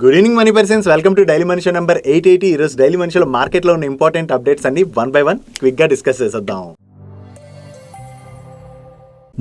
Good evening money persons, welcome to daily money show number 880. ఈరోజు daily money షోలో మార్కెట్లో ఉన్న ఇంపార్టెంట్ అప్డేట్స్ అన్ని వన్ బై వన్ క్విక్గా డిస్కస్ చేసేద్దాం.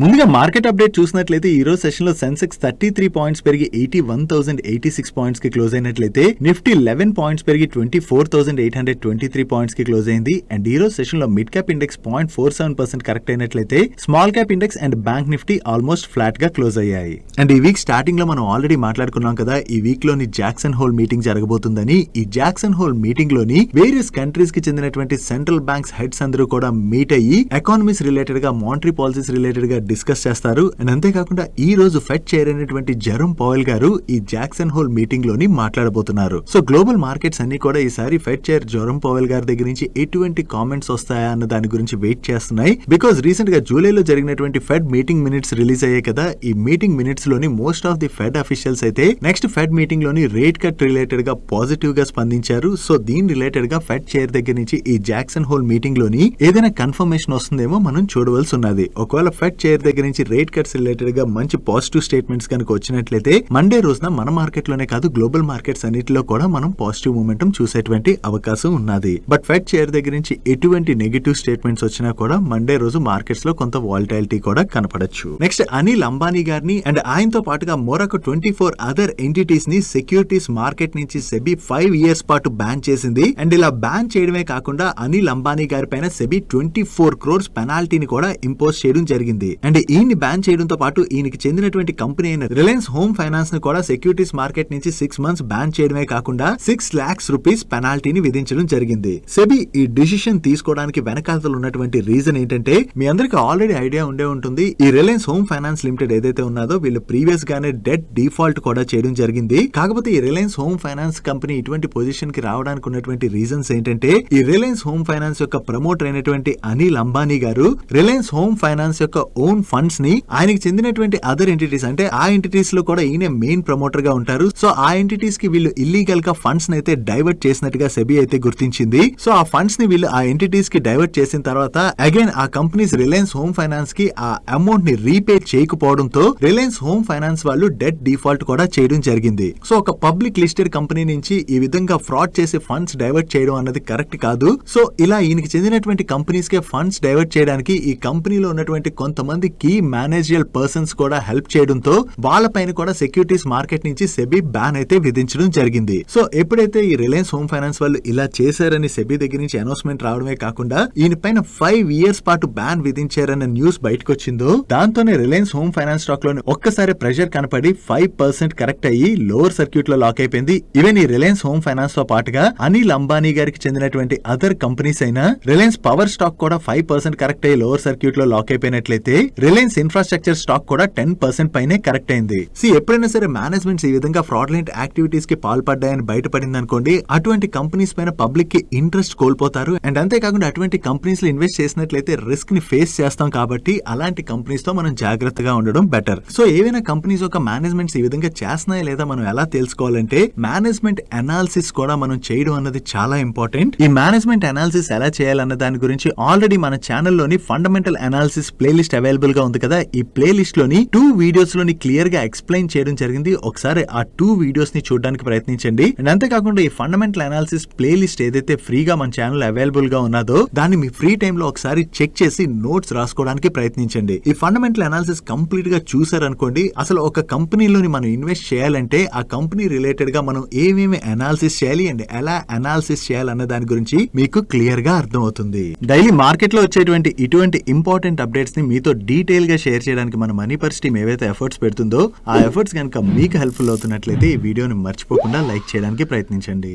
ముందుగా మార్కెట్ అప్డేట్ చూసినట్లయితే ఈ రోజు సెషన్ లో సెన్సెక్స్ 33 పాయింట్స్ పెరిగి 81,086 పాయింట్స్ కి క్లోజ్ అయినట్లయితే నిఫ్టీ 11 పాయింట్స్ పెరిగి 24,823 పాయింట్స్ కి క్లోజ్ అయింది. అండ్ ఈ రోజు సెషన్ లో మిడ్ క్యాప్ ఇండెక్స్ 0.47% కరెక్ట్ అయినట్లయితే small cap index and bank Nifty almost flat గా క్లోజ్ అయ్యాయి. అండ్ ఈ వీక్ స్టార్టింగ్ లో మనం ఆల్రెడీ మాట్లాడుకున్నాం కదా, ఈ వీక్ లోని జాక్సన్ హోల్ మీటింగ్ జరగబోతుందని. ఈ జాక్సన్ హోల్ మీటింగ్ లోని వేరియస్ కంట్రీస్ కి చెందినటువంటి సెంట్రల్ బ్యాంక్స్ హెడ్స్ అందరూ కూడా మీట్ అయ్యి ఎకానమీస్ రిలేటెడ్ గా, మానిటరీ పాలసీస్ రిలేటెడ్ గా డిస్కస్ చేస్తారు. అండ్ అంతేకాకుండా ఈ రోజు ఫెడ్ చైర్ అయినటువంటి జెరోమ్ పవెల్ గారు ఈ జాక్సన్ హోల్ మీటింగ్ లోని మాట్లాడబోతున్నారు. సో గ్లోబల్ మార్కెట్స్ అన్ని కూడా ఈసారి ఫెడ్ చైర్ జెరోమ్ పవెల్ గారి దగ్గర నుంచి ఎటువంటి కామెంట్స్ వస్తాయా అన్న దాని గురించి వెయిట్ చేస్తున్నాయి. బికాస్ రీసెంట్ గా జూలైలో జరిగినటువంటి ఫెడ్ మీటింగ్ మినిట్స్ రిలీజ్ అయ్యాయి కదా. ఈ మీటింగ్ మినిట్స్ లోని most of the fed officials అయితే నెక్స్ట్ ఫెడ్ మీటింగ్ లోని రేట్ కట్ రిలేటెడ్ గా పాజిటివ్ గా స్పందించారు. సో దీని రిలేటెడ్ గా ఫెడ్ చైర్ దగ్గర నుంచి ఈ జాక్సన్ హోల్ మీటింగ్ లోని ఏదైనా కన్ఫర్మేషన్ వస్తుందేమో మనం చూడవలసి ఉన్నది. ఒకవేళ ఫెడ్ చైర్ దగ్గర నుంచి రేట్ కట్స్ రిలేటెడ్ గా మంచి పాజిటివ్ స్టేట్మెంట్స్ కనుక వచ్చినట్లయితే మండే రోజున మన మార్కెట్ లోనే కాదు గ్లోబల్ మార్కెట్స్ అన్నిటిలో కూడా మనం పాజిటివ్ మూమెంటం చూసేటువంటి అవకాశం ఉన్నది. బట్ ఫెడ్ చైర్ దగ్గర నుంచి ఎటువంటి నెగటివ్ స్టేట్మెంట్స్ వచ్చినా కూడా మండే రోజు మార్కెట్స్ లో కొంత వాలటైలిటీ కూడా కనపడచ్చు. నెక్స్ట్ అనిల్ అంబానీ గారిని అండ్ ఆయనతో పాటుగా మరొక 24 అదర్ ఎంటిటీస్ ని సెక్యూరిటీస్ మార్కెట్ నుంచి సెబీ 5 years పాటు బ్యాన్ చేసింది. అండ్ ఇలా బ్యాన్ చేయడమే కాకుండా అనిల్ అంబానీ గారి పైన సెబీ 24 crores పెనాల్టీని కూడా ఇంపోజ్ చేయడం జరిగింది. అండ్ ఈయన్ని బ్యాన్ చేయడంతో పాటు ఈయనకి చెందినటువంటి కంపెనీ అయిన రిలయన్స్ హోమ్ ఫైనాన్స్ ని కూడా సెక్యూరిటీస్ మార్కెట్ నుంచి 6 months బ్యాన్ చేయడమే కాకుండా 6 lakhs rupees పెనాల్టీని విధించడం జరిగింది. సెబీ ఈ డిసిషన్ తీసుకోవడానికి వెనకాతలు ఉన్నటువంటి రీజన్ ఏంటంటే, మీ అందరికి ఆల్రెడీ ఐడియా ఉండే ఉంటుంది, ఈ రిలయన్స్ హోమ్ ఫైనాన్స్ లిమిటెడ్ ఏదైతే ఉన్నదో వీళ్ళు ప్రీవియస్ గానే డెట్ డిఫాల్ట్ కూడా చేయడం జరిగింది. కాకపోతే ఈ రిలయన్స్ హోమ్ ఫైనాన్స్ కంపెనీ ఇటువంటి పొజిషన్ కి రావడానికి ఉన్నటువంటి రీజన్స్ ఏంటంటే, ఈ రిలయన్స్ హోమ్ ఫైనాన్స్ యొక్క ప్రమోటర్ అయినటువంటి అనిల్ అంబానీ గారు రిలయన్స్ హోమ్ ఫైనాన్స్ యొక్క ఓన్ ఫండ్స్ ని ఆయనకి చెందినటువంటి అదర్ ఎంటిటీస్ అంటే ఆ ఎంటిటీస్ లో కూడా ఈయన మెయిన్ ప్రమోటర్ గా ఉంటారు. సో ఆ ఎంటిటీస్ కి వీళ్ళు ఇల్లీగల్ గా ఫండ్స్ అయితే డైవర్ట్ చేసినట్టుగా సెబీ అయితే గుర్తించింది. సో ఆ ఫండ్స్ ని వీళ్ళు ఆ ఎంటిటీస్ కి డైవర్ట్ చేసిన తర్వాత అగైన్ ఆ కంపెనీస్ రిలయన్స్ హోమ్ ఫైనాన్స్ కి ఆ అమౌంట్ ని రీపే చేయకపోవడంతో రిలయన్స్ హోమ్ ఫైనాన్స్ వాళ్ళు డెట్ డిఫాల్ట్ కూడా చేయడం జరిగింది. సో ఒక పబ్లిక్ లిస్టెడ్ కంపెనీ నుంచి ఈ విధంగా ఫ్రాడ్ చేసి ఫండ్స్ డైవర్ట్ చేయడం అన్నది కరెక్ట్ కాదు. సో ఇలా ఈయనకి చెందినటువంటి కంపెనీస్ కే ఫండ్స్ డైవర్ట్ చేయడానికి ఈ కంపెనీలో ఉన్నటువంటి కొంతమంది కీ మేనేజియల్ పర్సన్స్ కూడా హెల్ప్ చేయడంతో వాళ్ళపైన కూడా సెక్యూరిటీస్ మార్కెట్ నుంచి సెబీ బ్యాన్ అయితే విధించడం జరిగింది. సో ఎప్పుడైతే ఈ రిలయన్స్ హోమ్ ఫైనాన్స్ వాళ్ళు ఇలా చేశారని సెబీ దగ్గర నుంచి అనౌన్స్మెంట్ రావడమే కాకుండా ఈయన పైన 5 years పాటు బ్యాన్ విధించారన్న న్యూస్ బయటకు వచ్చిందో, దాంతోనే రిలయన్స్ హోమ్ ఫైనాన్స్ స్టాక్ లోని ఒక్కసారి ప్రెషర్ కనపడి 5% కరెక్ట్ అయ్యి లోవర్ సర్క్యూట్ లో లాక్ అయిపోయింది. ఈవెన్ ఈ రిలయన్స్ హోమ్ ఫైనాన్స్ తో పాటుగా అనిల్ అంబానీ గారికి చెందినటువంటి అదర్ కంపెనీస్ అయినా రిలయన్స్ పవర్ స్టాక్ కూడా 5% కరెక్ట్ అయ్యి లోవర్ సర్క్యూట్ లో లాక్ అయిపోయినట్లయితే రిలయన్స్ ఇన్ఫ్రాస్ట్రక్చర్ స్టాక్ కూడా 10% పైనే కరెక్ట్ అయింది. ఎప్పుడైనా సరే మేనేజ్మెంట్స్ ఈ విధంగా ఫ్రాడ్లెంట్ యాక్టివిటీస్ కి పాల్పడ్డాయని బయటపడింది అనుకోండి, అటువంటి కంపెనీస్ పైన పబ్లిక్ కి ఇంట్రెస్ట్ కోల్పోతారు. అండ్ అంతేకాకుండా అటువంటి కంపెనీస్ లో ఇన్వెస్ట్ చేసినట్లయితే రిస్క్ ని ఫేస్ చేస్తాం. కాబట్టి అలాంటి కంపెనీస్ తో మనం జాగ్రత్తగా ఉండడం బెటర్. సో ఏవైనా కంపెనీస్ యొక్క మేనేజ్మెంట్స్ ఈ విధంగా చేస్తున్నాయా లేదా మనం ఎలా తెలుసుకోవాలంటే, మేనేజ్మెంట్ అనాలిసిస్ కూడా మనం చేయడం అన్నది చాలా ఇంపార్టెంట్. ఈ మేనేజ్మెంట్ అనాలిసిస్ ఎలా చేయాలన్న దాని గురించి ఆల్రెడీ మన ఛానల్లోని ఫండమెంటల్ అనాలిసిస్ ప్లేలిస్ట్ అవైలబుల్ గా ఉంది కదా. ఈ ప్లేలిస్ట్ లోని 2 videos లోని క్లియర్ గా ఎక్స్ప్లెయిన్ చేయడం జరిగింది. ఒకసారి ఆ 2 videos ని చూడడానికి ప్రయత్నించండి. అండ్ అంతేకాకుండా ఈ ఫండమెంటల్ అనాలిసిస్ ప్లేలిస్ట్ ఏదైతే ఫ్రీగా మన ఛానల్ అవైలబుల్ గా ఉన్నదో దాన్ని మీ ఫ్రీ టైమ్ లో ఒకసారి చెక్ చేసి నోట్స్ రాసుకోవడానికి ప్రయత్నించండి. ఈ ఫండమెంటల్ అనాలిసిస్ కంప్లీట్ గా చూసారనుకోండి, అసలు ఒక కంపెనీలోని మనం ఇన్వెస్ట్ చేయాలంటే ఆ కంపెనీ రిలేటెడ్ గా మనం ఏమేమి అనాలిసిస్ చేయాలి అండ్ ఎలా అనాలిసిస్ చేయాలి అన్న దాని గురించి మీకు క్లియర్ గా అర్థం అవుతుంది. డైలీ మార్కెట్ లో వచ్చేటువంటి ఇటువంటి ఇంపార్టెంట్ అప్డేట్స్ ని మీతో డీటెయిల్ గా షేర్ చేయడానికి మన మనీ పర్స్ టీమ్ ఏవైతే ఎఫర్ట్స్ పెడుతుందో ఆ ఎఫర్ట్స్ కనుక మీకు హెల్ప్ఫుల్ అవుతున్నట్లయితే ఈ వీడియోని మర్చిపోకుండా లైక్ చేయడానికి ప్రయత్నించండి.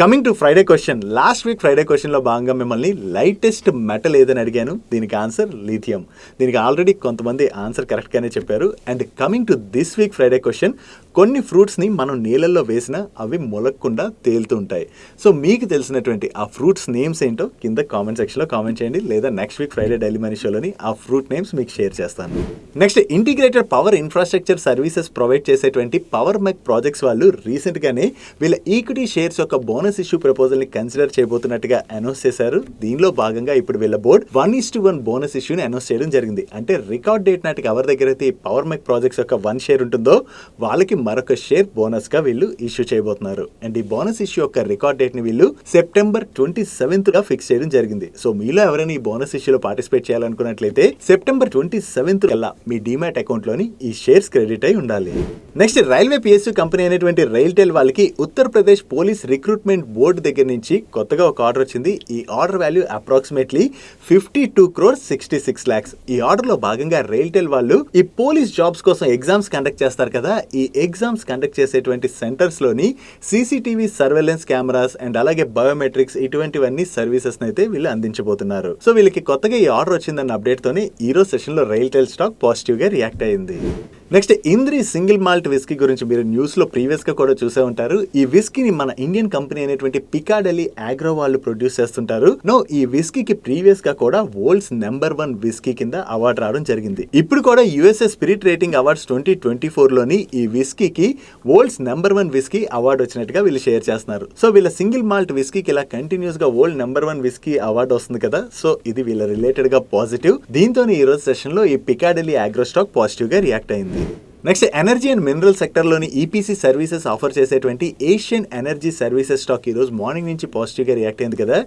Coming to Friday question. Last week Friday question లో భాగంగా మిమ్మల్ని లైటెస్ట్ మెటల్ ఏదని అడిగాను. దీనికి ఆన్సర్ లిథియం. దీనికి ఆల్రెడీ కొంతమంది ఆన్సర్ కరెక్ట్ గానే చెప్పారు. And coming to this week Friday question, కొన్ని ఫ్రూట్స్ ని మనం నీళ్ళల్లో వేసినా అవి మొలక్కుండా తేలుతూ ఉంటాయి. సో మీకు తెలిసినటువంటి ఆ ఫ్రూట్స్ నేమ్స్ ఏంటో కింద కామెంట్ సెక్షన్ లో కామెంట్ చేయండి, లేదా next week Friday Daily Money షోలోని ఆ ఫ్రూట్ నేమ్స్ మీకు షేర్ చేస్తాను. Next, integrated power infrastructure services provide చేసేటువంటి పవర్ మెక్ ప్రాజెక్ట్స్ వాళ్ళు రీసెంట్ గానే వీళ్ళ ఈక్విటీ షేర్స్ యొక్క బోనస్ ఇష్యూ ప్రపోజల్ ని కన్సిడర్ చేయబోతున్నట్టుగా అనౌన్స్ చేశారు. దీనిలో భాగంగా ఇప్పుడు వీళ్ళ బోర్డ్ 1:1 బోనస్ ఇష్యూని అనౌన్స్ చేయడం జరిగింది. అంటే రికార్డ్ డేట్ నాటికి ఎవరి దగ్గర అయితే ఈ పవర్ మెక్ ప్రాజెక్ట్స్ యొక్క 1 షేర్ ఉంటుందో వాళ్ళకి మరొక షేర్ బోనస్ గా వీళ్ళు ఇష్యూ చేయబోతున్నారు. అండ్ ఈ బోనస్ ఇష్యూ యొక్క రికార్డ్ డేట్ ని వీళ్ళు సెప్టెంబర్ 27th గా ఫిక్స్ చేయడం జరిగింది. సో మీలో ఎవరైనా ఈ బోనస్ ఇష్యూలో పార్టిసిపేట్ చేయాలనుకున్నట్లయితే సెప్టెంబర్ 27th కల్లా మీ డీమ్యాట్ అకౌంట్ లోని ఈ షేర్స్ క్రెడిట్ అయి ఉండాలి. నెక్స్ట్ రైల్వే పిఎస్యూ కంపెనీ అయినటువంటి రైల్టెల్ వాళ్ళకి ఉత్తరప్రదేశ్ పోలీస్ రిక్రూట్మెంట్ బోర్డు దగ్గర నుంచి కొత్తగా ఒక ఆర్డర్ వచ్చింది. ఈ ఆర్డర్ వాల్యూ అప్రాక్సిమేట్లీ 52.66 crores. ఈ ఆర్డర్ లో భాగంగా రైల్టెల్ వాళ్ళు ఈ పోలీస్ జాబ్స్ కోసం ఎగ్జామ్స్ కండక్ట్ చేస్తారు కదా, ఈ ఎగ్జామ్స్ కండక్ట్ చేసేటువంటి సెంటర్స్ లోని సీసీటీవీ సర్వేలెన్స్ కెమెరాస్ అండ్ అలాగే బయోమెట్రిక్స్ ఇటువంటివన్నీ సర్వీసెస్ అయితే వీళ్ళు అందించబోతున్నారు. సో వీళ్ళకి కొత్తగా ఈ ఆర్డర్ వచ్చిందన్న అప్డేట్ తోనే ఈ రోజు సెషన్ లో రైల్టెల్ స్టాక్ పాజిటివ్ గా రియాక్ట్ అయింది. నెక్స్ట్ ఇంద్రి సింగిల్ మాల్ట్ విస్కీ గురించి మీరు న్యూస్ లో ప్రీవియస్ గా కూడా చూసే ఉంటారు. ఈ విస్కీని మన ఇండియన్ కంపెనీ అయినటువంటి పికాడెల్లీ అగ్రో వాళ్ళు ప్రొడ్యూస్ చేస్తుంటారు. ఈ విస్కీకి ప్రీవియస్ గా కూడా వరల్డ్స్ నెంబర్ 1 విస్కీ కింద అవార్డు రావడం జరిగింది. ఇప్పుడు కూడా యుఎస్ఏ స్పిరిట్ రేటింగ్ అవార్డ్స్ 2024 లోని ఈ విస్కీకి వరల్డ్స్ నెంబర్ 1 విస్కీ అవార్డు వచ్చినట్టుగా వీళ్ళు షేర్ చేస్తున్నారు. సో వీళ్ళ సింగిల్ మాల్ట్ విస్కీకి ఇలా కంటిన్యూస్ గా వరల్డ్ నెంబర్ 1 విస్కీ అవార్డు వస్తుంది కదా, సో ఇది వీళ్ళ రిలేటెడ్ గా పాజిటివ్. దీంతో ఈ రోజు సెషన్ లో ఈ పికాడెల్లీ అగ్రో స్టాక్ పాజిటివ్ గా రియాక్ట్ అయింది. Next energy and mineral sector లోని ఈపీసీ సర్వీసెస్ ఆఫర్ చేసేటువంటి ఏషియన్ ఎనర్జీ సర్వీసెస్ స్టాక్ ఈ రోజు మార్నింగ్ నుంచి పాజిటివ్ గా రియాక్ట్ అయింది కదా.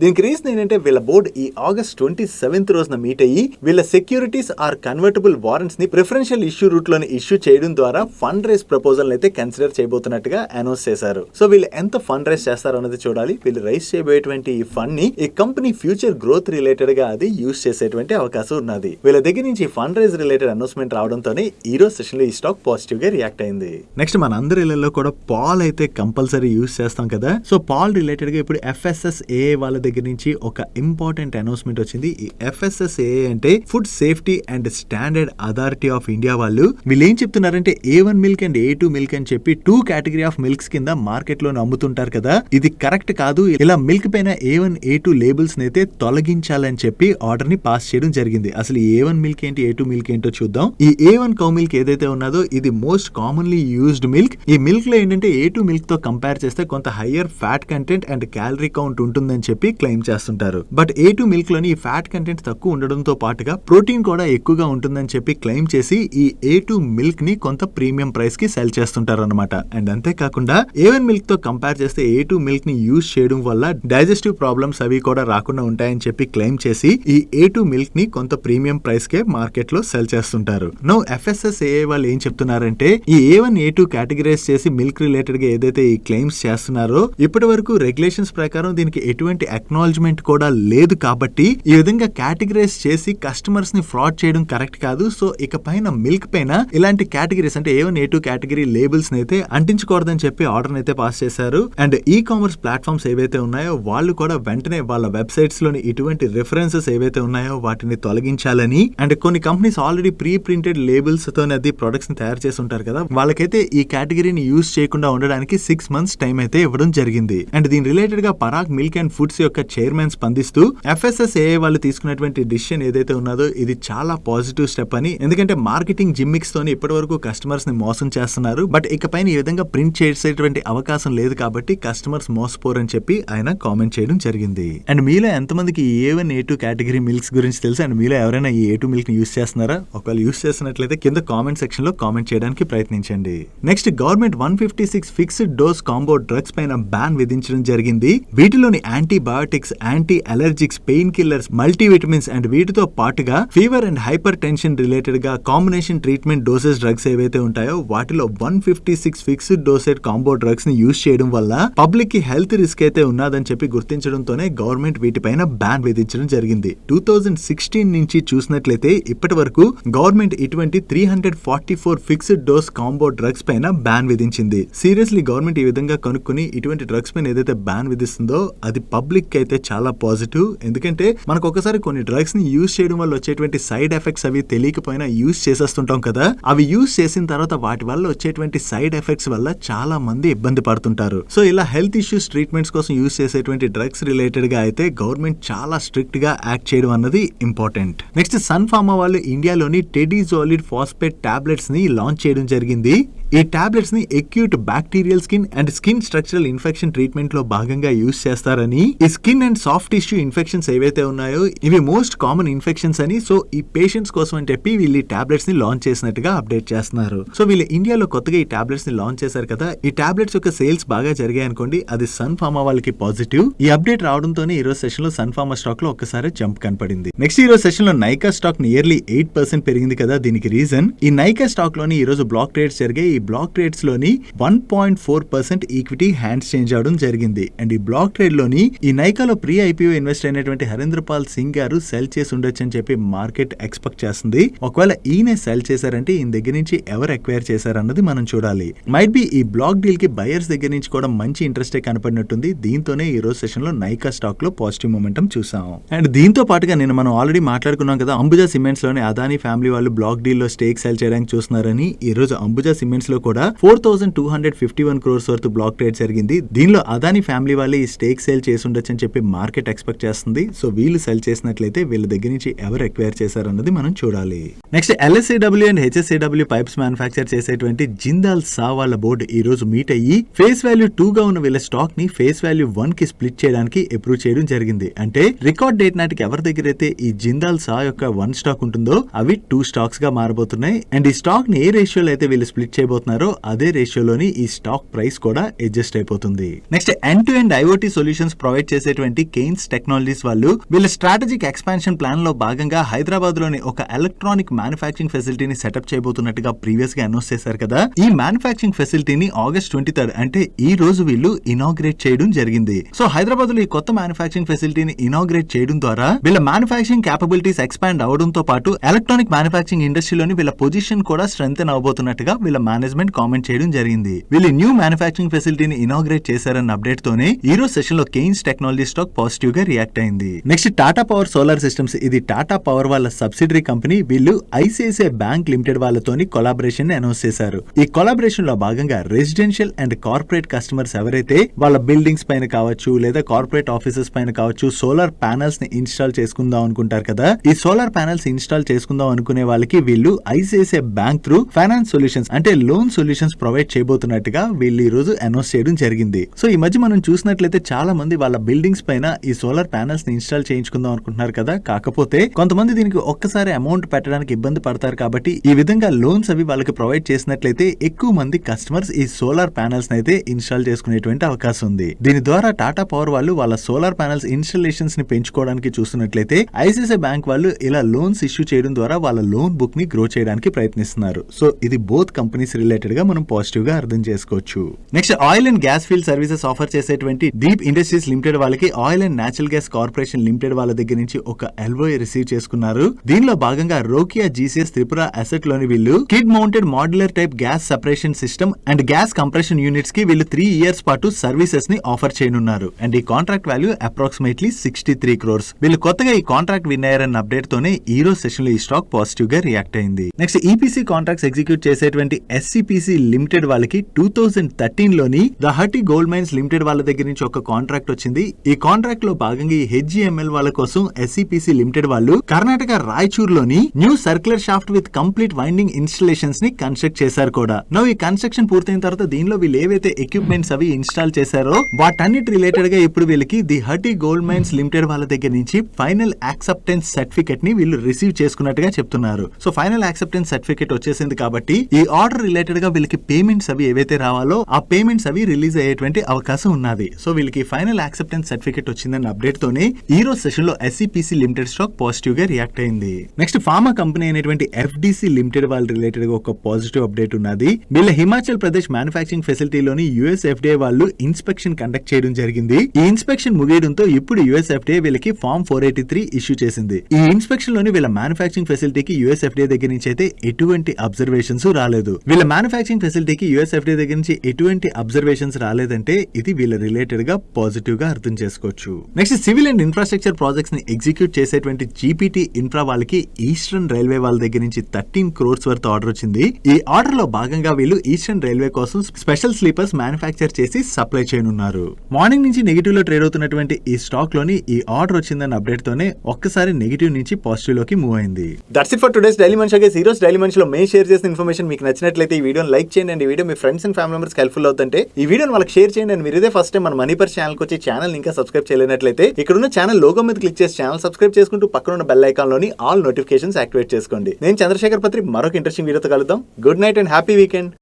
దీనికి రీజన్ ఏంటంటే వీళ్ళ బోర్డు ఈ ఆగస్ట్ 27th రోజున మీట్ అయ్యి వీళ్ళ సెక్యూరిటీస్ ఆర్ కన్వర్టబుల్ వారెంట్స్ ని ప్రిఫరెన్షియల్ ఇష్యూ రూట్ లోని ఇష్యూ చేయడం ద్వారా ఫండ్ రైజ్ ప్రపోజల్ అయితే కన్సిడర్ చేయబోతున్నట్టుగా అనౌన్స్ చేశారు. సో వీళ్ళు ఎంత ఫండ్ రైజ్ చేస్తారో అన్నది చూడాలి. వీళ్ళు రైజ్ చేయబోయేటువంటి ఈ ఫండ్ ని ఈ కంపెనీ ఫ్యూచర్ గ్రోత్ రిలేటెడ్ గా అది యూజ్ చేసేటువంటి అవకాశం ఉన్నది. వీళ్ళ దగ్గర నుంచి ఫండ్ రైజ్ రిలేటెడ్ అనౌన్స్మెంట్ రావడంతోనే ఈ రోజు సెషన్ ఈ స్టాక్ పాజిటివ్ గా రియాక్ట్ అయింది. నెక్స్ట్ మన అందరి ఇళ్లలో కూడా పాల్ అయితే కంపల్సరీ యూజ్ చేస్తాం కదా. సో పాల్ రిలేటెడ్ గా ఇప్పుడు FSSAI వాళ్ళ దగ్గర నుంచి ఒక ఇంపార్టెంట్ అనౌన్స్మెంట్ వచ్చింది. ఈ FSSAI అంటే food safety and standard authority of India వాళ్ళు వీళ్ళు ఏం చెప్తున్నారంటే A1 milk and A2 milk అని చెప్పి 2 కేటగిరీ ఆఫ్ మిల్క్స్ కింద మార్కెట్ లో అమ్ముతుంటారు కదా, ఇది కరెక్ట్ కాదు. ఇలా మిల్క్ పైన A1 A2 లేబుల్స్ అయితే తొలగించాలని చెప్పి ఆర్డర్ ని పాస్ చేయడం జరిగింది. అసలు A1 మిల్క్ ఏంటి, A2 మిల్క్ ఏంటో చూద్దాం. ఈ A1 కౌ మిల్క్ ఏదైతే ఉన్నదో ఇది మోస్ట్ కామన్లీ యూజ్డ్ మిల్క్. ఈ మిల్క్ లో ఏంటంటే A2 మిల్క్ తో కంపేర్ చేస్తే కొంత higher fat content and calorie count ఉంటుందని చెప్పి క్లెయిమ్ చేస్తుంటారు. బట్ A2 మిల్క్ లోని ఈ ఫ్యాట్ కంటెంట్ తక్కువ ఉండడంతో పాటుగా ప్రోటీన్ కూడా ఎక్కువగా ఉంటుందని చెప్పి క్లెయిమ్ చేసి ఈ A2 మిల్క్ ని కొంత ప్రీమియం ప్రైస్ కి సెల్ చేస్తుంటారు అనమాట. అండ్ అంతేకాకుండా A1 మిల్క్ తో కంపేర్ చేస్తే A2 మిల్క్ ని యూజ్ చేయడం వల్ల డైజెస్టివ్ ప్రాబ్లమ్స్ అవి కూడా రాకుండా ఉంటాయని చెప్పి క్లెయిమ్ చేసి ఈ A2 మిల్క్ ని కొంత ప్రీమియం ప్రైస్ కే మార్కెట్ లో సెల్ చేస్తుంటారు. నౌ FSSAI వాళ్ళు ఏం చెప్తున్నారంటే ఈ A1 A2 కేటగిరైజ్ చేసి మిల్క్ రిలేటెడ్ గా ఏదైతే ఈ క్లెయిమ్స్ చేస్తున్నారో ఇప్పటి వరకు రెగ్యులేషన్స్ ప్రకారం దీనికి ఎటువంటి అక్నాలజ్మెంట్ కూడా లేదు కాబట్టి ఈ విధంగా కేటగిరైజ్ చేసి కస్టమర్స్ ని ఫ్రాడ్ చేయడం కరెక్ట్ కాదు. సో ఇక పైన మిల్క్ పైన ఇలాంటి కేటగిరీస్ అంటే A1 A2 కేటగిరీ లేబుల్స్ అయితే అంటించకూడదని చెప్పి ఆర్డర్ అయితే పాస్ చేశారు. అండ్ ఈ కామర్స్ ప్లాట్ఫామ్స్ ఏవైతే ఉన్నాయో వాళ్ళు కూడా వెంటనే వాళ్ళ వెబ్సైట్స్ లోని ఇటువంటి రిఫరెన్సెస్ ఏవైతే ఉన్నాయో వాటిని తొలగించాలని, అండ్ కొన్ని companies already pre printed labels తో అది ప్రొడక్ట్స్ ని తయారు చేసి ఉంటారు కదా, వాళ్ళకైతే ఈ కేటగిరీని యూజ్ చేయకుండా ఉండడానికి 6 months టైం అయితే ఇవ్వడం జరిగింది. అండ్ దీని రిలేటెడ్ గా పరాగ్ మిల్క్ అండ్ ఫుడ్స్ యొక్క చైర్మన్ స్పందిస్తూ FSSAI వాళ్ళు తీసుకున్నటువంటి డిసిషన్ ఏదైతే ఉన్నదో ఇది చాలా పాజిటివ్ స్టెప్ అని, ఎందుకంటే మార్కెటింగ్ జిమ్మిక్స్ తోని ఇప్పటి వరకు కస్టమర్స్ ని మోసం చేస్తున్నారు. బట్ ఇకపైన ఈ విధంగా ప్రింట్ చేసేటువంటి అవకాశం లేదు కాబట్టి కస్టమర్స్ మోసపోరని చెప్పి ఆయన కామెంట్ చేయడం జరిగింది. అండ్ మీలో ఎంతమందికి A1 A2 కేటగిరీ మిల్క్స్ గురించి తెలుసు? అండ్ మీలో ఎవరైనా ఈ A2 మిల్క్ ని యూజ్ చేస్తున్నారా? ఒకవేళ యూజ్ చేస్తున్నట్లయితే కింద కామెంట్ సెక్షన్ లో కామెంట్ చేయడానికి ప్రయత్నించండి. Next government 156 fixed dose combo drugs పైన బ్యాన్ విధించడం జరిగింది. వీటిలోని antibiotics, anti allergics, painkillers, multivitamins and వీటితో పాటుగా fever and hypertension related గా కాంబినేషన్ ట్రీట్మెంట్ డోసెస్ డ్రగ్స్ ఏవైతే ఉంటాయో వాటిలో 156 ఫిక్స్డ్ డోసేజ్ కాంబో డ్రగ్స్ ని యూజ్ చేయడం వల్ల పబ్లిక్ కి హెల్త్ రిస్క్ అయితే ఉన్నదని చెప్పి గుర్తించడంతోనే గవర్నమెంట్ వీటిపైన బ్యాన్ విధించడం జరిగింది. 2016 నుంచి చూసినట్లయితే ఇప్పటి వరకు గవర్నమెంట్ ఇటువంటి 344 ఫిక్స్డ్ డోస్ కాంబో డ్రగ్స్ పైన బ్యాన్ విధించింది. సీరియస్లీ గవర్నమెంట్ ఈ విధంగా కనుక్కొని ఇటువంటి డ్రగ్స్ పైన ఏదైతే బ్యాన్ విధిస్తుందో అది పబ్లిక్ అయితే చాలా పాజిటివ్. ఎందుకంటే మనకు ఒకసారి కొన్ని డ్రగ్స్ ని యూజ్ చేయడం వల్ల వచ్చేటువంటి సైడ్ ఎఫెక్ట్స్ అవి తెలియకపోయినా యూజ్ చేసేస్తుంటాం కదా, అవి యూజ్ చేసిన తర్వాత వాటి వల్ల వచ్చేటువంటి సైడ్ ఎఫెక్ట్స్ వల్ల చాలా మంది ఇబ్బంది పడుతుంటారు. సో ఇలా హెల్త్ ఇష్యూస్ ట్రీట్మెంట్స్ కోసం యూజ్ చేసేటువంటి డ్రగ్స్ రిలేటెడ్ గా అయితే గవర్నమెంట్ చాలా స్ట్రిక్ట్ గా యాక్ట్ చేయడం అన్నది ఇంపార్టెంట్. నెక్స్ట్ సన్ ఫార్మా వాళ్ళు ఇండియాలోని టెడిజోలిడ్ ఫాస్ఫేట్ టాబ్లెట్స్ ని లాంచ్ చేయడం జరిగింది. ఈ టాబ్లెట్స్ ని acute bacterial skin and skin structural infection treatment లో భాగంగా యూజ్ చేస్తారని, ఈ skin and soft tissue infections ఏవైతే ఉన్నాయో ఇవి మోస్ట్ కామన్ ఇన్ఫెక్షన్స్ అని, సో ఈ పేషెంట్స్ కోసం అని చెప్పి వీళ్ళు ఈ టాబ్లెట్స్ ని లాంచ్ చేసినట్టుగా అప్డేట్ చేస్తున్నారు. సో వీళ్ళు ఇండియాలో కొత్తగా ఈ టాబ్లెట్స్ ని లాంచ్ చేశారు కదా, ఈ టాబ్లెట్స్ యొక్క సేల్స్ బాగా జరిగాయి అనుకోండి, అది సన్ ఫార్మా వాళ్ళకి పాజిటివ్. ఈ అప్డేట్ రావడంతోనే ఈ రోజు సెషన్ లో సన్ ఫార్మా స్టాక్ లో ఒక్కసారి జంప్ కనపడింది. నెక్స్ట్ ఈ రోజు సెషన్ లో నైకా స్టాక్ నియర్లీ 8% పెరిగింది కదా, దీనికి రీజన్ ఈ నైకా స్టాక్ లోని ఈ రోజు బ్లాక్ ట్రేడ్స్ జరిగాయి. ఈ బ్లాక్ ట్రేడ్స్ లోని 1.4% ఈక్విటీ హ్యాండ్స్ చేంజ్ అవడం జరిగింది. అండ్ ఈ బ్లాక్ ట్రేడ్ లోని ఈ నైకాలో ప్రీ ఐపీఓ ఇన్వెస్ట్ అయినటువంటి హరీంద్ర పాల్ సింగ్ గారు సెల్ చేసి ఉండొచ్చు అని చెప్పి మార్కెట్ ఎక్స్పెక్ట్ చేస్తుంది. ఒకవేళ ఈయన సెల్ చేశారంటే ఈయన దగ్గర నుంచి ఎవరు ఎక్వైర్ చేశారన్నది మనం చూడాలి. మైట్ బి ఈ బ్లాక్ డీల్ కి బయర్స్ దగ్గర నుంచి కూడా మంచి ఇంట్రెస్టే కనపడినట్టుంది. దీంతోనే ఈ రోజు సెషన్ లో నైకా స్టాక్ లో పాజిటివ్ మొమెంటం చూసాం. అండ్ దీంతో పాటుగా నేను మనం ఆల్రెడీ మాట్లాడుకున్నాం కదా, అంబుజా సిమెంట్స్ లోని అదానీ ఫ్యామిలీ వాళ్ళు బ్లాక్ డీల్ లో స్టేక్ సెల్ చేయడానికి చూస్తున్నారని. ఈ రోజు అంబుజా సిమెంట్స్ లో కూడా 4,251 crores వర్త్ బ్లాక్ ట్రేడ్ జరిగింది. దీనిలో అదానీ ఫ్యామిలీ వాళ్ళు ఈ స్టేక్ సేల్ చేసి ఉండొచ్చు అని చెప్పి మార్కెట్ ఎక్స్పెక్ట్ చేస్తుంది. సో వీళ్ళు సెల్ చేసినట్లయితే వీళ్ళ దగ్గర నుంచి ఎవరు ఎక్వైర్ చేశారన్నది మనం చూడాలి. Next LSAW and HSAW pipes manufacture చేసేటువంటి జిందాల్ సా వాళ్ళ బోర్డు ఈ రోజు మీట్ అయ్యి ఫేస్ వాల్యూ 2 గా ఉన్న వీళ్ళ స్టాక్ ని ఫేస్ వాల్యూ 1 కి స్ప్లిట్ చేయడానికి అప్రూవ్ చేయడం జరిగింది. అంటే రికార్డ్ డేట్ నాటికి ఎవరి దగ్గర అయితే ఈ జిందాల్ సా యొక్క 1 స్టాక్ ఉంటుందో అవి 2 స్టాక్స్ గా మారబోతున్నాయి. అండ్ ఈ స్టాక్ ని ఏ రేషియోలో అయితే వీళ్ళు స్ప్లిట్ చేయబోతున్నారో అదే రేషియోలోని ఈ స్టాక్ ప్రైస్ కూడా అడ్జస్ట్ అయిపోతుంది. Next end to end IoT solutions provide చేసేటువంటి కెయిన్స్ టెక్నాలజీస్ వాళ్ళు వీళ్ళ స్ట్రాటజిక్ ఎక్స్పాన్షన్ ప్లాన్ లో భాగంగా హైదరాబాద్ లోని ఒక ఎలక్ట్రానిక్ మ్యానుఫ్యాక్చరింగ్ ఫెసిలిటీని సెటప్ చేయబోతున్నట్టుగా ప్రీవియస్ గా అనౌన్స్ చేశారు కదా. ఈ మ్యానుఫ్యాక్చరింగ్ ఫెసిలిటీని August 23 అంటే ఈ రోజు వీళ్ళు ఇనాగ్రేట్ చేయడం జరిగింది. సో హైదరాబాద్ లో ఈ కొత్త మ్యానుఫ్యాక్చరింగ్ ఫెసిలిటీని ఇనాగ్రేట్ చేయడం ద్వారా వీళ్ళ మ్యానుఫ్యాక్చరింగ్ క్యాపబిలిటీస్ ఎక్స్పాండ్ అవడంతో పాటు ఎలక్ట్రానిక్ మ్యానుఫ్యాక్చరింగ్ ఇండస్ట్రీలోని వీళ్ళ పొజిషన్ కూడా స్ట్రెంథెన్ అవబోతున్నట్టుగా వీళ్ళ మేనేజ్మెంట్ కామెంట్ చేయడం జరిగింది. వీళ్ళు న్యూ మ్యానుఫ్యాక్చరింగ్ ఫెసిలిటీని ఇనాగ్రేట్ చేశారన్న అప్డేట్ తోనే ఈ రోజు సెషన్ లో కెయిన్స్ టెక్నాలజీ స్టాక్ పాజిటివ్ గా రియాక్ట్ అయింది. Next Tata power solar systems, ఇది టాటా పవర్ వాళ్ళ సబ్సిడరీ కంపెనీ. వీళ్ళు ICICI బ్యాంక్ లిమిటెడ్ వాళ్ళతోని కొలాబరేషన్ ని అనౌన్స్ చేశారు. ఈ కొలాబరేషన్ లో భాగంగా రెసిడెన్షియల్ అండ్ కార్పొరేట్ కస్టమర్స్ ఎవరైతే వాళ్ళ బిల్డింగ్స్ పైన కావచ్చు లేదా కార్పొరేట్ ఆఫీసెస్ పైన కావచ్చు సోలార్ ప్యానల్స్ ని ఇన్స్టాల్ చేసుకుందాం అనుకుంటారు కదా, ఈ సోలార్ ప్యానల్స్ ఇన్స్టాల్ చేసుకుందాం అనుకునే వాళ్ళకి వీళ్ళు ICICI bank through finance solutions అంటే లోన్ సొల్యూషన్స్ ప్రొవైడ్ చేయబోతున్నట్టుగా వీళ్ళు ఈ రోజు అనౌన్స్ చేయడం జరిగింది. సో ఈ మధ్య మనం చూసినట్లయితే చాలా మంది వాళ్ళ బిల్డింగ్స్ పైన ఈ సోలార్ ప్యానల్స్ ని ఇన్స్టాల్ చేయించుకుందాం అనుకుంటున్నారు కదా, కాకపోతే కొంతమంది దీనికి ఒక్కసారి అమౌంట్ పెట్టడానికి ఇబ్బంది పడతారు. కాబట్టి ఈ విధంగా లోన్స్ అవి వాళ్ళకి ప్రొవైడ్ చేసినట్లయితే ఎక్కువ మంది కస్టమర్స్ ఈ సోలార్ ప్యానల్స్ అయితే ఇన్స్టాల్ చేసుకునేటువంటి అవకాశం ఉంది. దీని ద్వారా టాటా పవర్ వాళ్ళు వాళ్ళ సోలార్ ప్యానల్స్ ఇన్స్టాలేషన్స్ ని పెంచుకోవడానికి చూస్తున్నట్లయితే ICICI బ్యాంక్ వాళ్ళు ఇలా లోన్స్ ఇష్యూ చేయడం ద్వారా వాళ్ళ లోన్ బుక్ ని గ్రో చేయడానికి ప్రయత్నిస్తున్నారు. సో ఇది బోత్ కంపెనీస్ రిలేటెడ్ గా మనం పాజిటివ్ గా అర్థం చేసుకోవచ్చు. Next oil and gas field services offer చేసేటువంటి డీప్ ఇండస్ట్రీస్ లిమిటెడ్ వాళ్ళకి oil and natural gas corporation limited వాళ్ళ దగ్గర నుంచి ఒక LOA రిసీవ్ చేసుకున్నారు. దీనిలో భాగంగా రోకియా GCS త్రిపుర అసెట్ లోని వీళ్ళు kid mounted modular type gas separation system and gas compression units కి వీళ్ళు 3 years పాటు సర్వీసెస్ ని ఆఫర్ చేయనున్నారు. అండ్ ఈ కాంట్రాక్ట్ వాల్యూ అప్రాక్సిమేట్లీ 63 crores. వీళ్ళు కొత్తగా ఈ కాంట్రాక్ట్ విన్ అయ్యారన్న అప్డేట్ తోనే ఈ రోజు సెషన్ లో ఈ స్టాక్ పాజిటివ్ గా రియాక్ట్ అయింది. నెక్స్ట్ EPC కాంట్రాక్ట్స్ ఎగ్జిక్యూట్ చేసేటువంటి SCPC లిమిటెడ్ వాళ్ళకి 2013 లోని ద హటి గోల్డ్ మైన్స్ లిమిటెడ్ వాళ్ళ దగ్గర నుంచి ఒక కాంట్రాక్ట్ వచ్చింది. ఈ కాంట్రాక్ట్ లో భాగంగా ఈ HGML వాళ్ళ కోసం SCPC లిమిటెడ్ వాళ్ళు కర్ణాటక రాయచూర్ లోని new circular shaft with complete winding installations ని కన్స్ట్రక్ట్ చేశారు కూడా. నౌ ఈ కన్స్ట్రక్షన్ పూర్తయిన తర్వాత దీనిలో వీళ్ళు ఏవైతే ఎక్విప్మెంట్స్ అవి ఇన్స్టాల్ చేశారో వాటన్నిటి రిలేటెడ్ గా ఇప్పుడు వీళ్ళకి ది హటి గోల్డ్ మైన్స్ లిమిటెడ్ వాళ్ళ దగ్గర నుంచి ఫైనల్ యాక్సెప్టెన్స్ సర్టిఫికెట్ ని వీళ్ళు రిసీవ్ చేసుకున్నట్టుగా చెప్తున్నారు. సో ఫైనల్ యాక్సెప్టెన్స్ సర్టిఫికెట్ వచ్చేసింది కాబట్టి ఈ ఆర్డర్ రిలేటెడ్ గా వీళ్ళకి పేమెంట్స్ అవి ఏవైతే రావాలో ఆ పేమెంట్స్ అవి రిలీజ్ అయ్యేటువంటి అవకాశం ఉన్నది. సో వీళ్ళకి ఫైనల్ యాక్సెప్టెన్స్ సర్టిఫికెట్ వచ్చిందన్న అప్డేట్ తోనే ఈ రోజు సెషన్ లో SCPC లిమిటెడ్ స్టాక్ పాజిటివ్ గా రియాక్ట్ అయింది. నెక్స్ట్ ఫార్మా కంపెనీ అయినటువంటి FDC లిమిటెడ్ వాళ్ళ రిలేటెడ్ గా ఒక పాజిటివ్ అప్డేట్ ఉన్నది. వీళ్ళ హిమాచల్ ప్రదేశ్ మ్యానుఫ్యాక్చరింగ్ ఫెసిలిటీలోని US FDA వాళ్ళు ఇన్స్పెక్షన్ కండక్ట్ చేయడం జరిగింది. ఈ ఇన్స్పెక్షన్ ముగియడంతో ఇప్పుడు US FDA వీళ్ళకి ఫార్మ్ 483 ఇష్యూ చేసింది. ఈ ఇన్స్పెక్షన్ లోని వీళ్ళ మ్యానుఫ్యాక్చరింగ్ ఫెసిలిటీకి US FDA దగ్గర నుంచి అయితే ఎటువంటి అబ్జర్వేషన్స్ రాలేదు. వీళ్ళ మ్యానుఫ్యాక్చరింగ్ ఫెసిలిటీకి US FDA దగ్గర నుంచి ఎటువంటి అబ్జర్వేషన్స్ రాలేదంటే ఇది వీళ్ళ రిలేటెడ్ గా పాజిటివ్ గా అర్థం చేసుకోవచ్చు. Next civil and infrastructure projects ని ఎగ్జిక్యూట్ చేసేటువంటి GPT ఇన్ఫ్రా వాళ్ళకి ఈస్టర్న్ రైల్వే వాళ్ళ దగ్గర నుంచి 13 crores వర్త్ ఆర్డర్ వచ్చింది. ఈ ఆర్డర్ లో భాగంగా వీళ్ళు ఈస్టర్న్ రైల్వే కోసం స్పెషల్ స్లీపర్స్ మ్యానుఫ్యాక్చర్ చేసి సప్లై చేయనున్నారు. మార్నింగ్ నుంచి నెగిటివ్ లో ట్రేడ్ అవుతున్నటువంటి ఈ స్టాక్ లోని ఈ ఆర్డర్ వచ్చిందన్న అప్డేట్ తోనే ఒక్కసారి నెగిటివ్ నుంచి పాజిటివ్ లోకి మూవ్ అయింది. That's it for today's Daily Munch. ఈ రోజు డైలీ మంచ్ లో మేము షేర్ చేసిన ఇన్ఫర్మేషన్ మీకు నచ్చినట్లయితే ఈ వీడియోని లైక్ చేయండి అండ్ ఈ video me friends and family members helpful అవుతుంటే ఈ వీడియోని వాళ్ళకి షేర్ చేయండి. అండ్ మీరు ఇదే ఫస్ట్ టైం మన మనీ పర్స్ ఛానల్కి వచ్చి ఛానల్ ఇంకా సబ్స్క్రైబ్ చేయలేనట్లయితే ఇక్కడ ఉన్న ఛానల్ లోగో మీద క్లిక్ చేసి ఛానల్ సబ్స్క్రైబ్ చేసుకుంటూ పక్కన ఉన్న బెల్ ఐకాన్ లోని ఆల్ నోటిఫికేషన్స్ యాక్టివేట్ చేసుకోండి. నేను చంద్రశేఖర్ పత్రి మరొక ఇంట్రెస్టింగ్ వీడియోతో కలుద్దాం. Good night and happy weekend.